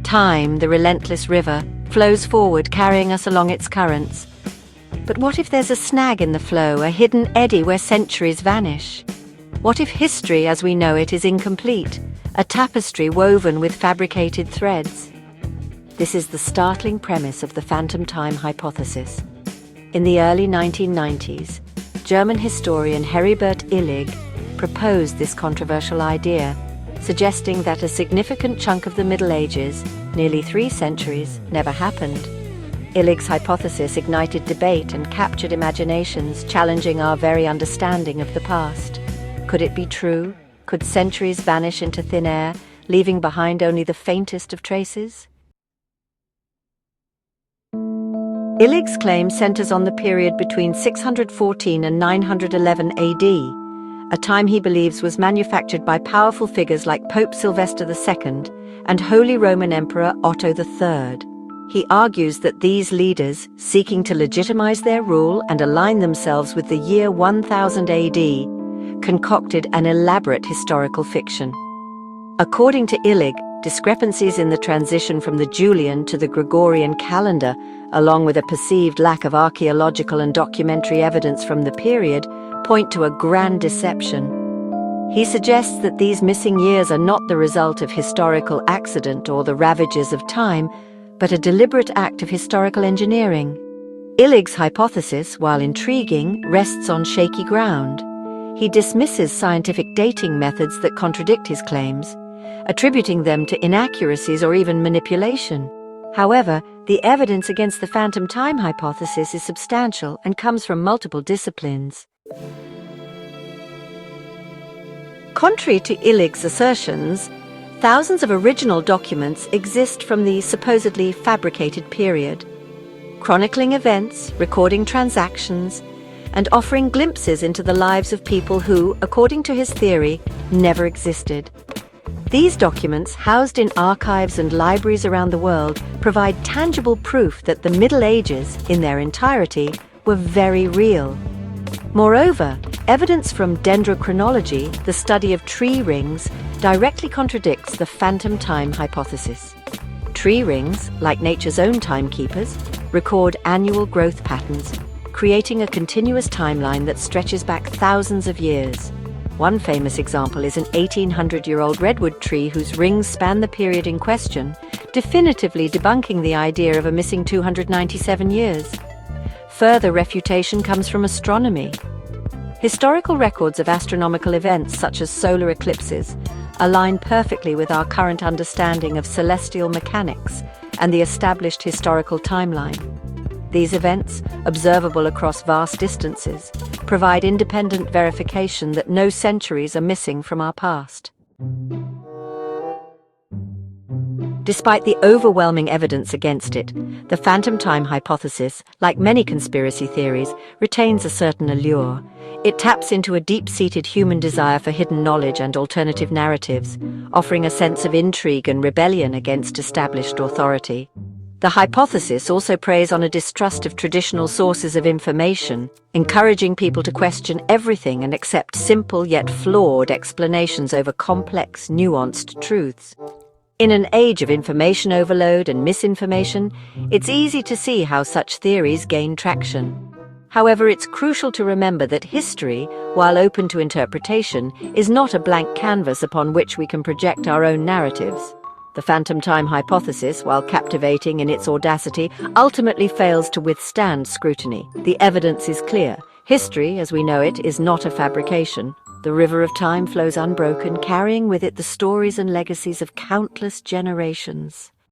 Time, the relentless river, flows forward, carrying us along its currents. But what if there's a snag in the flow, a hidden eddy where centuries vanish? What if history as we know it is incomplete, a tapestry woven with fabricated threads? This is the startling premise of the phantom time hypothesis. In the early 1990s, German historian Heribert Illig proposed this controversial idea, suggesting that a significant chunk of the Middle Ages, nearly 3 centuries, never happened. Illig's hypothesis ignited debate and captured imaginations, challenging our very understanding of the past. Could it be true? Could centuries vanish into thin air, leaving behind only the faintest of traces? Illig's claim centers on the period between 614 and 911 AD, a time he believes was manufactured by powerful figures like Pope Sylvester II and Holy Roman Emperor Otto III. He argues that these leaders, seeking to legitimize their rule and align themselves with the year 1000 AD, concocted an elaborate historical fiction. According to Illig, discrepancies in the transition from the Julian to the Gregorian calendar, along with a perceived lack of archaeological and documentary evidence from the period, point to a grand deception. He suggests that these missing years are not the result of historical accident or the ravages of time, but a deliberate act of historical engineering. Illig's hypothesis, while intriguing, rests on shaky ground. He dismisses scientific dating methods that contradict his claims, attributing them to inaccuracies or even manipulation. However, the evidence against the phantom time hypothesis is substantial and comes from multiple disciplines. Contrary to Illig's assertions, thousands of original documents exist from the supposedly fabricated period, chronicling events, recording transactions, and offering glimpses into the lives of people who, according to his theory, never existed. These documents, housed in archives and libraries around the world, provide tangible proof that the Middle Ages, in their entirety, were very real. Moreover, evidence from dendrochronology, the study of tree rings, directly contradicts the phantom time hypothesis. Tree rings, like nature's own timekeepers, record annual growth patterns, creating a continuous timeline that stretches back thousands of years. One famous example is an 1800-year-old redwood tree whose rings span the period in question, definitively debunking the idea of a missing 297 years. Further refutation comes from astronomy. Historical records of astronomical events such as solar eclipses align perfectly with our current understanding of celestial mechanics and the established historical timeline. These events, observable across vast distances, provide independent verification that no centuries are missing from our past. Despite the overwhelming evidence against it, the phantom time hypothesis, like many conspiracy theories, retains a certain allure. It taps into a deep-seated human desire for hidden knowledge and alternative narratives, offering a sense of intrigue and rebellion against established authority. The hypothesis also preys on a distrust of traditional sources of information, encouraging people to question everything and accept simple yet flawed explanations over complex, nuanced truths. In an age of information overload and misinformation, it's easy to see how such theories gain traction. However, it's crucial to remember that history, while open to interpretation, is not a blank canvas upon which we can project our own narratives. The phantom time hypothesis, while captivating in its audacity, ultimately fails to withstand scrutiny. The evidence is clear. History, as we know it, is not a fabrication. The river of time flows unbroken, carrying with it the stories and legacies of countless generations.